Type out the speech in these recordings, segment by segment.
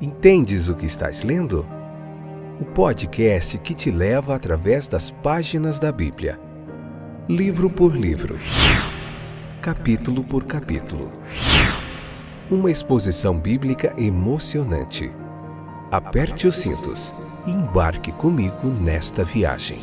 Entendes o que estás lendo? O podcast que te leva através das páginas da Bíblia. Livro por livro. Capítulo por capítulo. Uma exposição bíblica emocionante. Aperte os cintos e embarque comigo nesta viagem.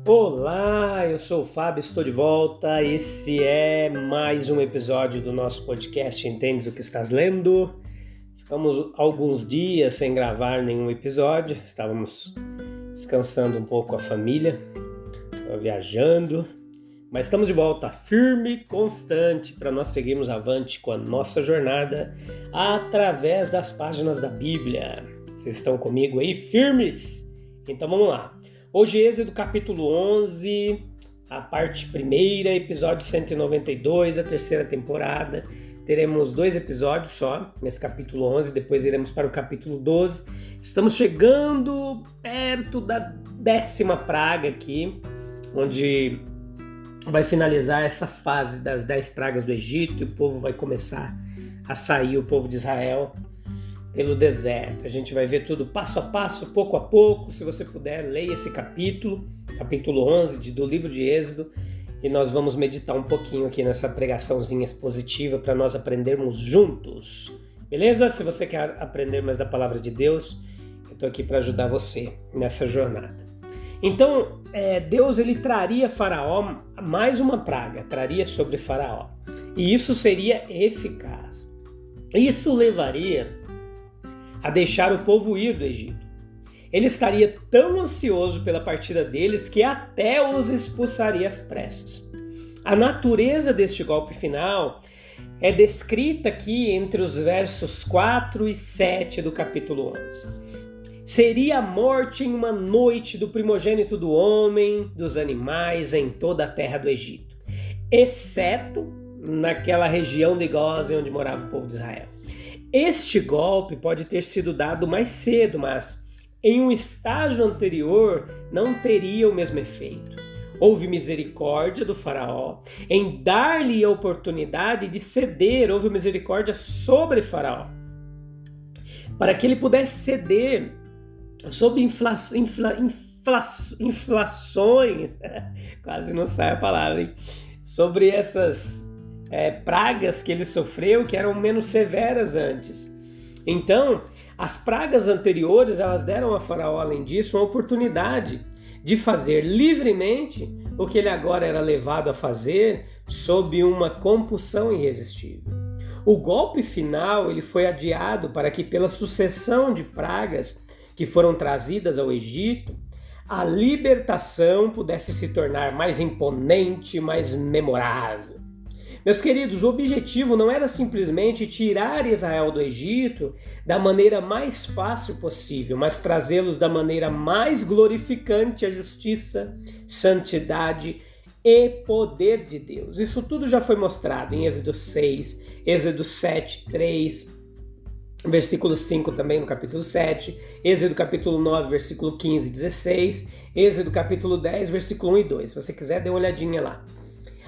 Olá, eu sou o Fábio, estou de volta. Esse é mais um episódio do nosso podcast Entendes o que estás lendo? Ficamos alguns dias sem gravar nenhum episódio, estávamos descansando um pouco a família, viajando, mas estamos de volta firme e constante para nós seguirmos avante com a nossa jornada através das páginas da Bíblia. Vocês estão comigo aí firmes? Então vamos lá. Hoje, Êxodo capítulo 11, a parte primeira, episódio 192, a terceira temporada. Teremos 2 episódios só nesse capítulo 11, depois iremos para o capítulo 12. Estamos chegando perto da 10ª praga aqui, onde vai finalizar essa fase das 10 pragas do Egito e o povo vai começar a sair, o povo de Israel, pelo deserto. A gente vai ver tudo passo a passo, pouco a pouco. Se você puder, leia esse capítulo 11 do livro de Êxodo, e nós vamos meditar um pouquinho aqui nessa pregaçãozinha expositiva para nós aprendermos juntos, beleza? Se você quer aprender mais da palavra de Deus, eu estou aqui para ajudar você nessa jornada. Então, Deus ele traria a Faraó mais uma praga, traria sobre Faraó, e isso seria eficaz. Isso levaria a deixar o povo ir do Egito. Ele estaria tão ansioso pela partida deles que até os expulsaria às pressas. A natureza deste golpe final é descrita aqui entre os versos 4 e 7 do capítulo 11. Seria a morte em uma noite do primogênito do homem, dos animais, em toda a terra do Egito, exceto naquela região de Gósen onde morava o povo de Israel. Este golpe pode ter sido dado mais cedo, mas em um estágio anterior não teria o mesmo efeito. Houve misericórdia do faraó em dar-lhe a oportunidade de ceder, houve misericórdia sobre faraó, para que ele pudesse ceder sob inflações, quase não sai a palavra, hein? Sobre essas pragas que ele sofreu, que eram menos severas antes. Então, as pragas anteriores, elas deram a Faraó, além disso, uma oportunidade de fazer livremente o que ele agora era levado a fazer sob uma compulsão irresistível. O golpe final ele foi adiado para que, pela sucessão de pragas que foram trazidas ao Egito, a libertação pudesse se tornar mais imponente, mais memorável. Meus queridos, o objetivo não era simplesmente tirar Israel do Egito da maneira mais fácil possível, mas trazê-los da maneira mais glorificante a justiça, santidade e poder de Deus. Isso tudo já foi mostrado em Êxodo 6, Êxodo 7, 3, versículo 5 também no capítulo 7, Êxodo capítulo 9, versículo 15 e 16, Êxodo capítulo 10, versículo 1 e 2. Se você quiser, dê uma olhadinha lá.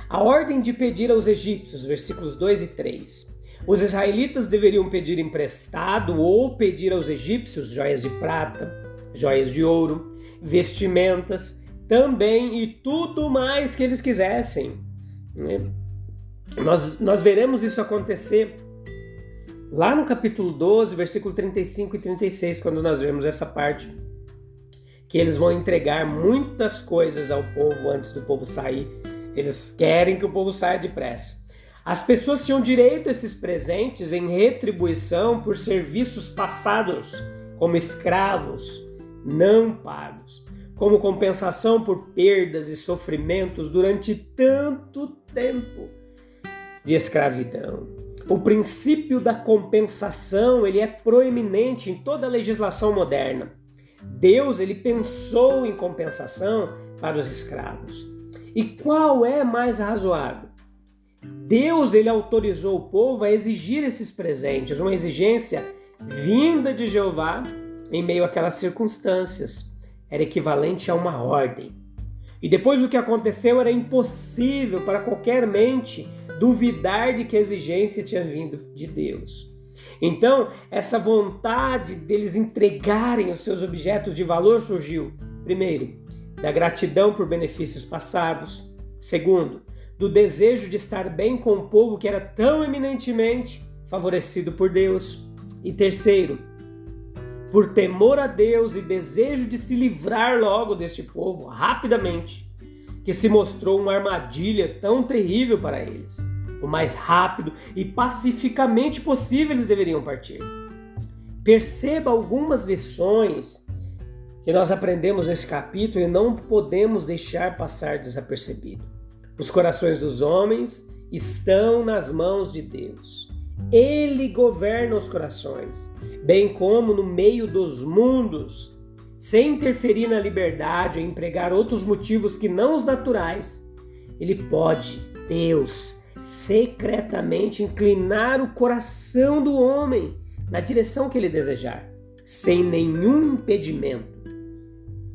A ordem de pedir aos egípcios, versículos 2 e 3. Os israelitas deveriam pedir emprestado ou pedir aos egípcios joias de prata, joias de ouro, vestimentas, também e tudo mais que eles quisessem. Nós veremos isso acontecer lá no capítulo 12, versículo 35 e 36, quando nós vemos essa parte que eles vão entregar muitas coisas ao povo antes do povo sair. Eles querem que o povo saia depressa. As pessoas tinham direito a esses presentes em retribuição por serviços passados, como escravos não pagos, como compensação por perdas e sofrimentos durante tanto tempo de escravidão. O princípio da compensação ele é proeminente em toda a legislação moderna. Deus ele pensou em compensação para os escravos. E qual é mais razoável? Deus ele autorizou o povo a exigir esses presentes, uma exigência vinda de Jeová em meio àquelas circunstâncias. Era equivalente a uma ordem. E depois do que aconteceu, era impossível para qualquer mente duvidar de que a exigência tinha vindo de Deus. Então, essa vontade deles entregarem os seus objetos de valor surgiu, primeiro, da gratidão por benefícios passados. Segundo, do desejo de estar bem com o povo que era tão eminentemente favorecido por Deus. E terceiro, por temor a Deus e desejo de se livrar logo deste povo rapidamente, que se mostrou uma armadilha tão terrível para eles. O mais rápido e pacificamente possível eles deveriam partir. Perceba algumas lições que nós aprendemos nesse capítulo e não podemos deixar passar desapercebido. Os corações dos homens estão nas mãos de Deus. Ele governa os corações, bem como no meio dos mundos, sem interferir na liberdade ou empregar outros motivos que não os naturais. Ele pode, Deus, secretamente inclinar o coração do homem na direção que ele desejar, sem nenhum impedimento.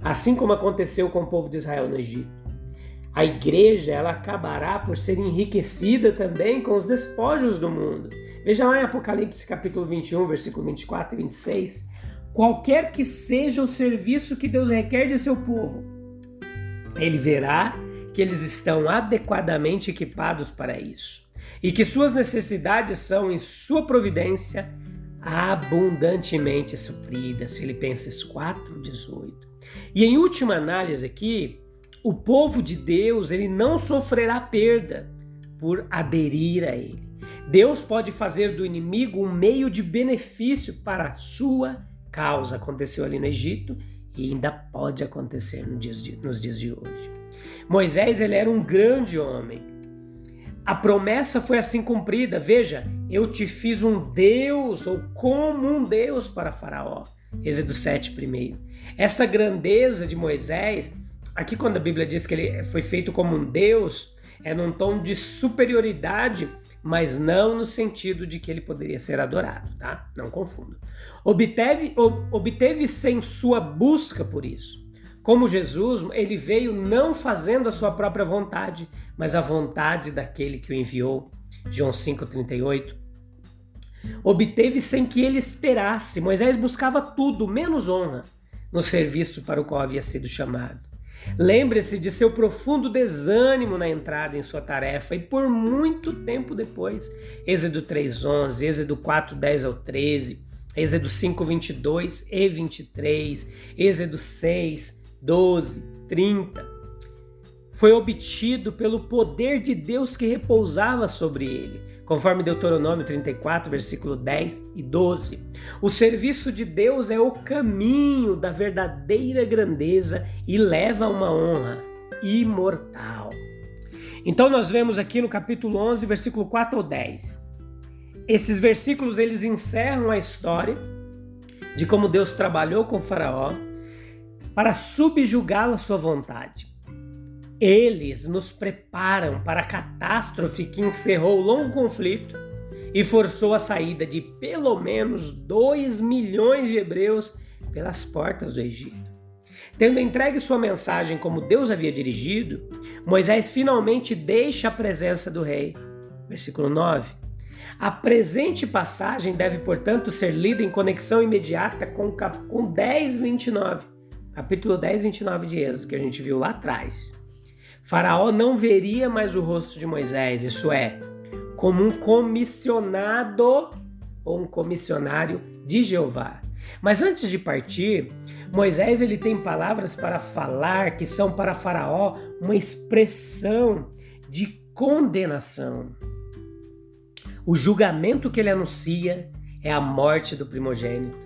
Assim como aconteceu com o povo de Israel no Egito. A igreja, ela acabará por ser enriquecida também com os despojos do mundo. Veja lá em Apocalipse capítulo 21, versículo 24 e 26. Qualquer que seja o serviço que Deus requer de seu povo, ele verá que eles estão adequadamente equipados para isso e que suas necessidades são, em sua providência, abundantemente supridas. Filipenses 4:18. E em última análise aqui, o povo de Deus, ele não sofrerá perda por aderir a ele. Deus pode fazer do inimigo um meio de benefício para a sua causa. Aconteceu ali no Egito e ainda pode acontecer nos dias de hoje. Moisés, ele era um grande homem. A promessa foi assim cumprida. Veja, eu te fiz um Deus ou como um Deus para Faraó. Êxodo 7:1. Essa grandeza de Moisés, aqui quando a Bíblia diz que ele foi feito como um Deus, é num tom de superioridade, mas não no sentido de que ele poderia ser adorado, tá? Não confunda. Obteve-se em sua busca por isso. Como Jesus, ele veio não fazendo a sua própria vontade, mas a vontade daquele que o enviou. João 5:38. Obteve sem que ele esperasse. Moisés buscava tudo, menos honra, no serviço para o qual havia sido chamado. Lembre-se de seu profundo desânimo na entrada em sua tarefa e por muito tempo depois. Êxodo 3:11, Êxodo 4:10 ao 13, Êxodo 5:22 e 23, Êxodo 6:12, 30. Foi obtido pelo poder de Deus que repousava sobre ele, conforme Deuteronômio 34, versículo 10 e 12. O serviço de Deus é o caminho da verdadeira grandeza e leva a uma honra imortal. Então nós vemos aqui no capítulo 11, versículo 4 ao 10. Esses versículos, eles encerram a história de como Deus trabalhou com Faraó para subjugá-lo à sua vontade. Eles nos preparam para a catástrofe que encerrou o longo conflito e forçou a saída de pelo menos 2 milhões de hebreus pelas portas do Egito. Tendo entregue sua mensagem como Deus havia dirigido, Moisés finalmente deixa a presença do rei. Versículo 9. A presente passagem deve, portanto, ser lida em conexão imediata com 10:29, capítulo 10:29 de Êxodo, que a gente viu lá atrás. Faraó não veria mais o rosto de Moisés, isso é, como um comissionado ou um comissionário de Jeová. Mas antes de partir, Moisés, ele tem palavras para falar que são para Faraó uma expressão de condenação. O julgamento que ele anuncia é a morte do primogênito.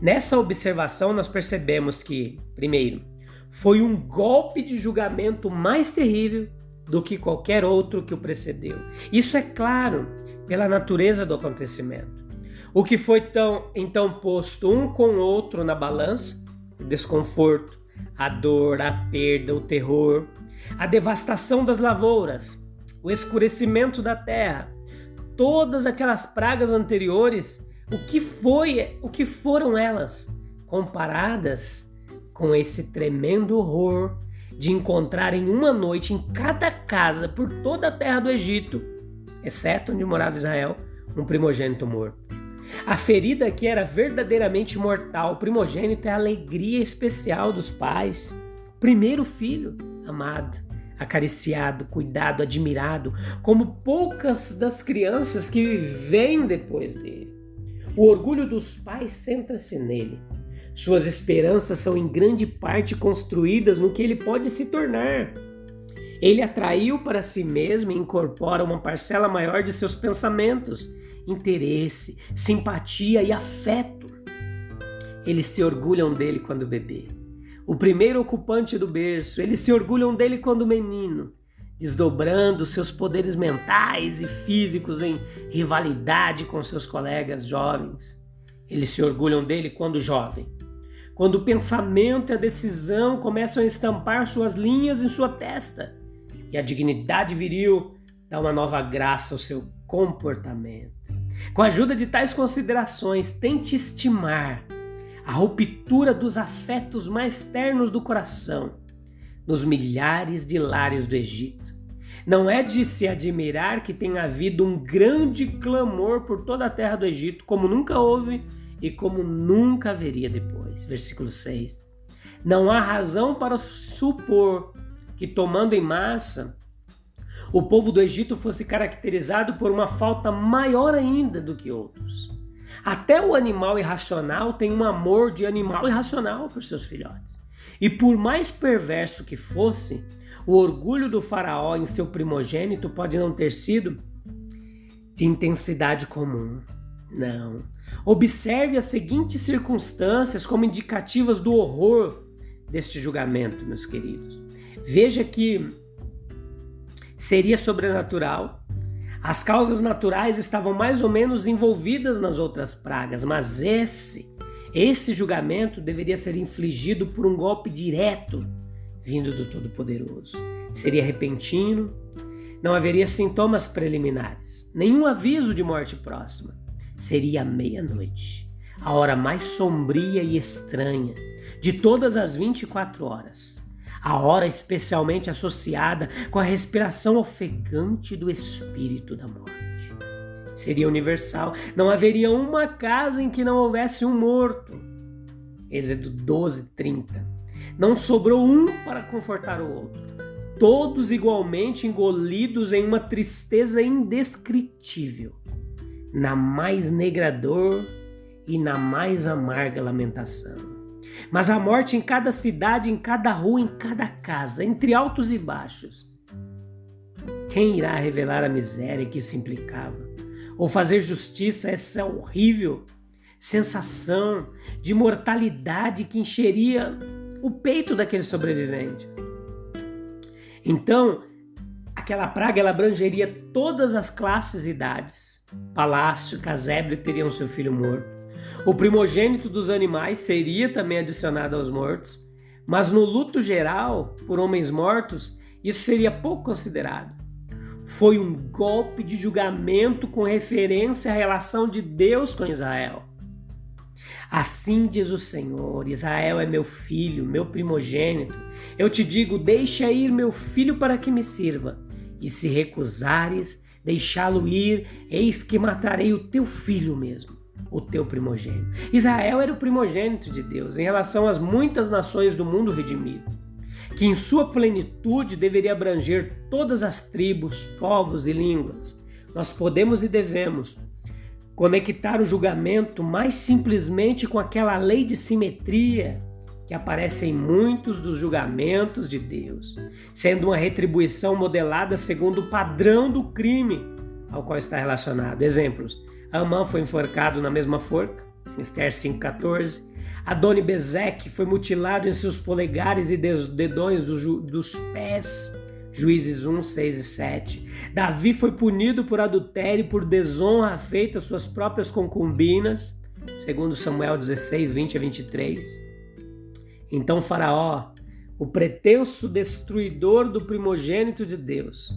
Nessa observação nós percebemos que, primeiro, foi um golpe de julgamento mais terrível do que qualquer outro que o precedeu. Isso é claro pela natureza do acontecimento. O que foi então posto um com o outro na balança, o desconforto, a dor, a perda, o terror, a devastação das lavouras, o escurecimento da terra, todas aquelas pragas anteriores O que foram elas comparadas com esse tremendo horror de encontrar em uma noite em cada casa por toda a terra do Egito, exceto onde morava Israel, um primogênito morto. A ferida que era verdadeiramente mortal, o primogênito é a alegria especial dos pais. Primeiro filho, amado, acariciado, cuidado, admirado, como poucas das crianças que vêm depois dele. O orgulho dos pais centra-se nele. Suas esperanças são em grande parte construídas no que ele pode se tornar. Ele atraiu para si mesmo e incorpora uma parcela maior de seus pensamentos, interesse, simpatia e afeto. Eles se orgulham dele quando bebê. O primeiro ocupante do berço, eles se orgulham dele quando menino, desdobrando seus poderes mentais e físicos em rivalidade com seus colegas jovens. Eles se orgulham dele quando jovem, quando o pensamento e a decisão começam a estampar suas linhas em sua testa e a dignidade viril dá uma nova graça ao seu comportamento. Com a ajuda de tais considerações, tente estimar a ruptura dos afetos mais ternos do coração nos milhares de lares do Egito. Não é de se admirar que tenha havido um grande clamor por toda a terra do Egito, como nunca houve e como nunca haveria depois. Versículo 6. Não há razão para supor que, tomando em massa, o povo do Egito fosse caracterizado por uma falta maior ainda do que outros. Até o animal irracional tem um amor de animal irracional por seus filhotes. E por mais perverso que fosse, o orgulho do faraó em seu primogênito pode não ter sido de intensidade comum. Não. Observe as seguintes circunstâncias como indicativas do horror deste julgamento, meus queridos. Veja que seria sobrenatural. As causas naturais estavam mais ou menos envolvidas nas outras pragas, mas esse julgamento deveria ser infligido por um golpe direto vindo do Todo-Poderoso. Seria repentino, não haveria sintomas preliminares, nenhum aviso de morte próxima. Seria meia-noite, a hora mais sombria e estranha de todas as 24 horas. A hora especialmente associada com a respiração ofegante do espírito da morte. Seria universal, não haveria uma casa em que não houvesse um morto. Êxodo 12:30. Não sobrou um para confortar o outro. Todos igualmente engolidos em uma tristeza indescritível, na mais negra dor e na mais amarga lamentação. Mas a morte em cada cidade, em cada rua, em cada casa, entre altos e baixos. Quem irá revelar a miséria que isso implicava? Ou fazer justiça a essa horrível sensação de mortalidade que encheria o peito daquele sobrevivente? Então, aquela praga ela abrangeria todas as classes e idades. Palácio, casebre teriam seu filho morto. O primogênito dos animais seria também adicionado aos mortos, mas no luto geral, por homens mortos, isso seria pouco considerado. Foi um golpe de julgamento com referência à relação de Deus com Israel. Assim diz o Senhor: Israel é meu filho, meu primogênito. Eu te digo, deixa ir meu filho para que me sirva. E se recusares deixá-lo ir, eis que matarei o teu filho mesmo, o teu primogênito. Israel era o primogênito de Deus em relação às muitas nações do mundo redimido, que em sua plenitude deveria abranger todas as tribos, povos e línguas. Nós podemos e devemos conectar o julgamento mais simplesmente com aquela lei de simetria que aparece em muitos dos julgamentos de Deus, sendo uma retribuição modelada segundo o padrão do crime ao qual está relacionado. Exemplos: Amã foi enforcado na mesma forca, Esther 5,14. Adoni-Bezeque foi mutilado em seus polegares e dedões dos pés, Juízes 1, 6 e 7. Davi foi punido por adultério e por desonra feita às suas próprias concubinas, segundo Samuel 16, 20 a 23. Então Faraó, o pretenso destruidor do primogênito de Deus,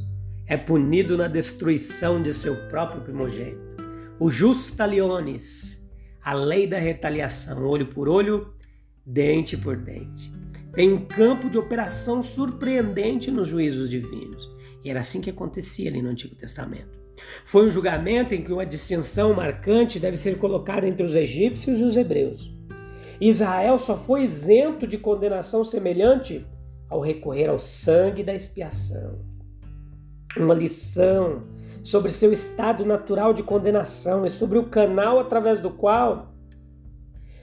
é punido na destruição de seu próprio primogênito. O Justaliones, a lei da retaliação, olho por olho, dente por dente. Tem um campo de operação surpreendente nos juízos divinos. E era assim que acontecia ali no Antigo Testamento. Foi um julgamento em que uma distinção marcante deve ser colocada entre os egípcios e os hebreus. Israel só foi isento de condenação semelhante ao recorrer ao sangue da expiação. Uma lição sobre seu estado natural de condenação e sobre o canal através do qual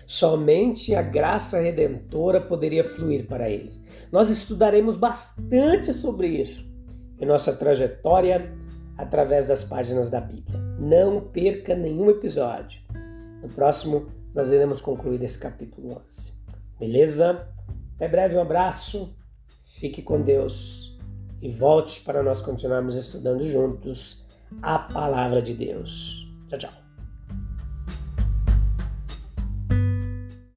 somente a graça redentora poderia fluir para eles. Nós estudaremos bastante sobre isso em nossa trajetória através das páginas da Bíblia. Não perca nenhum episódio. No próximo, nós iremos concluir esse capítulo 11. Beleza? Até breve, um abraço, fique com Deus e volte para nós continuarmos estudando juntos a Palavra de Deus. Tchau, tchau.